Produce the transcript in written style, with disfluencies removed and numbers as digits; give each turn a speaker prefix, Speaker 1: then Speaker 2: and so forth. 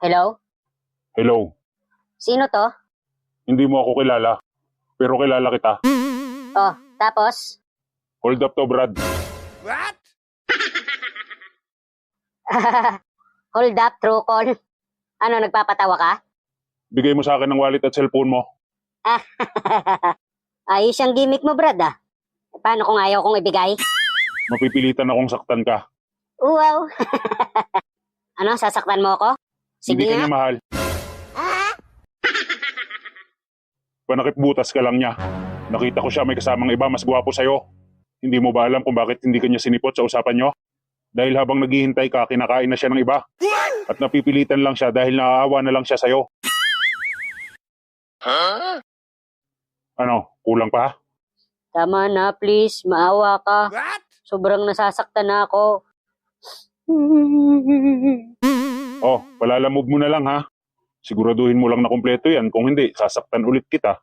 Speaker 1: Hello?
Speaker 2: Hello,
Speaker 1: Sino to?
Speaker 2: hindi mo ako kilala, pero kilala kita.
Speaker 1: Oh, tapos?
Speaker 2: Hold up to, Brad.
Speaker 3: What?
Speaker 1: Hold up, true call. Ano, nagpapatawa ka?
Speaker 2: Bigay mo sa akin ng wallet at cellphone mo.
Speaker 1: Ayos ang gimmick mo, Brad ah. Paano kung ayaw kong ibigay?
Speaker 2: Mapipilitan akong saktan ka.
Speaker 1: Wow! Ano, sasaktan mo ako? Sige
Speaker 2: Hindi ka
Speaker 1: nga.
Speaker 2: niya mahal. Panakip butas ka lang niya. Nakita ko siya may kasamang iba mas gwapo sa'yo. Hindi mo ba alam kung bakit hindi ka niya sinipot sa usapan niyo? Dahil habang naghihintay ka, kinakain na siya ng iba. At napipilitan lang siya dahil naaawa na lang siya sa'yo. Ano, kulang pa?
Speaker 1: Tama na, please. Maawa ka.
Speaker 3: What?
Speaker 1: Sobrang nasasaktan na ako.
Speaker 2: Oh, palalamove mo na lang ha. Siguraduhin mo lang na kumpleto yan. Kung hindi, sasaktan ulit kita.